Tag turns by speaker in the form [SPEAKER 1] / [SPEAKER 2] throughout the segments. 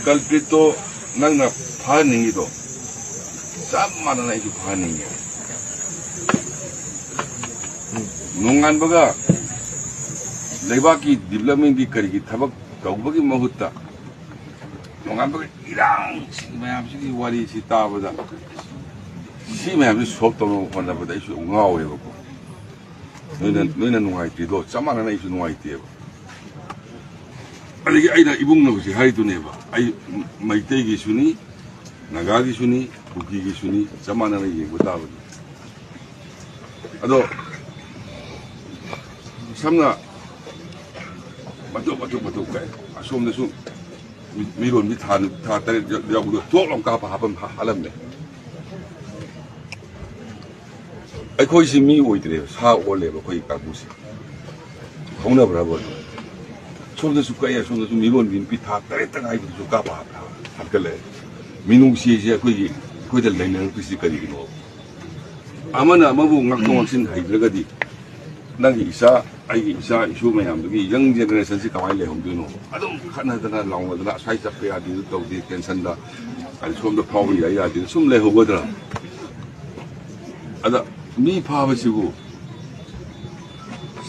[SPEAKER 1] culprit도 nangna 파닝이도 쌈만은 아이도 파닝이야. 농안버가 레바키 디벨롭먼트 거리기 타박 가우버기 먹었다. 농안버가 이랑 시매함식이 와리 시다보다 시매함이 수업 떠는 건다보다 이수 옹아오해보고 너희는 농아이띠도 쌈만은 아이수 농아이띠해보. 아니 아이나 이봉나 보시 하이도 내봐. 아이 마이테이 기순이 나가 기순이 부기 기순이 쌈만은 아이고 다보다. 아도 삼나 맞도 그래. 아쉬움데 좀 미론 미타 따리 여기도 또롱가 하번 하람네. 아이 거기서 미 오이더래요. 사 올래봐 거기 까고시. 공납을 하고. 손도 숙가야 손도 좀 미론 미타 따리 아이도 좀 까봐 할걸래. 민웅시에 거기들 내는 뜻이까지 뭐. 아마나 아마부 낙동학신 하이들가디. 난 이사 아이 이사 이슈 매함들이 영 제너레이션이 가만히 내홍되노 아동 하나하나 나오거나 사이자 빼야 되는 또디 괜찮다 아니 좀더 파워를 해야 되는 숨 내호거든 아다 미 파버지고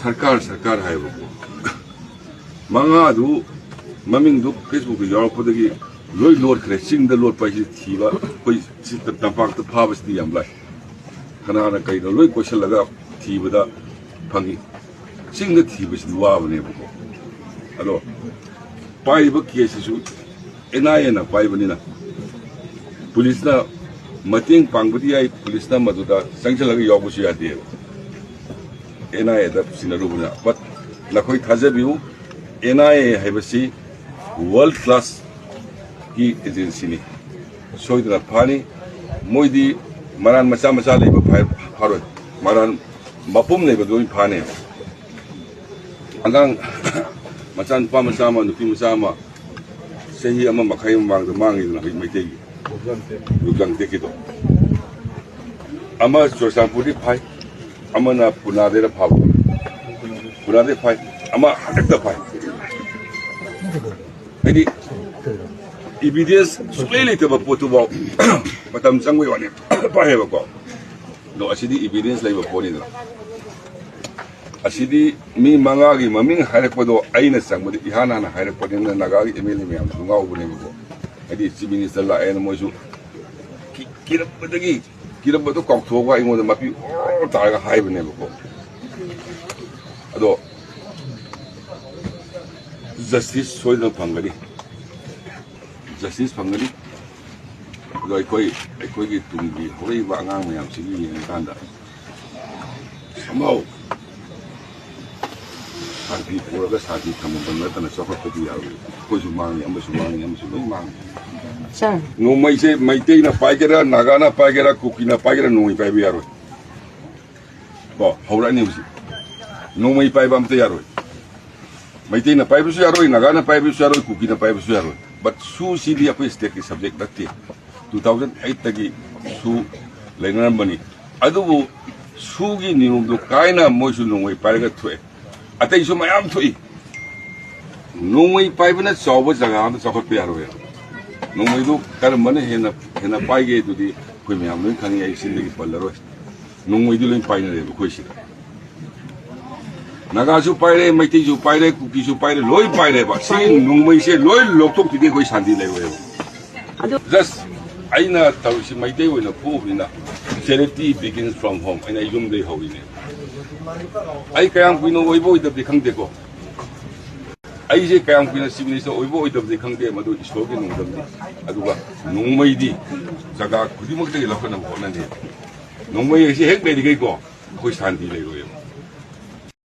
[SPEAKER 1] सरकार 해보고 망아도 마밍도 페이스북에 열어보더기 로이 로드 그래 싱더 로드 빠지 티바 거의 진짜 담박도 파버스디 양발 하나하나 가이도 로이 고실라가 티보다 방이 싱더 티브시 와보네보고 아도 파이브 케이스수 에나에나 파이브니나 폴리스나 마팅 방부디아이 폴리스나 마두다 상처하게 여보셔야 돼요 에나에다 시나루구나 but 나코이 타자비우 에나에 하이버시 월드 클래스 기 에전시니 소이드나 파니 모이디 마란 마차 레이버 파로 마란 마품 레이버 도이 파네 안강 마찬 파마사마 누피 마사마 세히 아마 마카이 망도 망이나 메테기 육장대기도 아마 조상পু리 파이 아마나 부나데라 파고 부나데 파이 아마 하닥다 파이 아니 evidence sulit ba po to ba patam sangwe wani pahe ba ko no asidi evidence lai ba po ni asidi mi mangagi maming harak pa do aina sang mo ihana na harak pa din na nagagi email mi am nga ubune ko adi si minister la ay mo su kirap ba to kok tho ga ingo da mapi ta ga hai bune ko ado justice soil pangari justice pangari ado ai gi tumgi hoi ba ngang mayam sigi yen kanda somehow 사기 보러가 사기 담은 건 나타나 저것도 야고 고주망이 아무수 망
[SPEAKER 2] 자
[SPEAKER 1] 노마 이제 마이테이나 파이게라 나가나 파이게라 쿠키나 파이게라 노이 파이비야로 뭐 하우라니 무시 노마이 파이밤테 야로 마이테이나 파이비수 야로 나가나 파이비수 야로 쿠키나 파이비수 야로 but su sili apa state subject dati 2008 tagi su lenan bani adu sugi niumdo kaina moisu noai paga thue atai su mayam thui noai paibana sobo jaga da chokot pe aro noai do karmane hena paige dudi koi mayam loi khangi ai sindagi pallaro noai do loi paina re koi si naga su paire maiti su paire kuki su paire loi paire ba si noai se loi loktok tide koi shanti le just aina tawsi maite wena pobina charity begins from home and I yum dei howine ai kayang kuino oibo idabdi khangdeko ai je kayang kuino civilization oibo idabdi khangde madu istoge nungdamdi aduga nungmaidi jaga kudimakde lakana honande nungmai se hek bedi ko koi shanti legoyo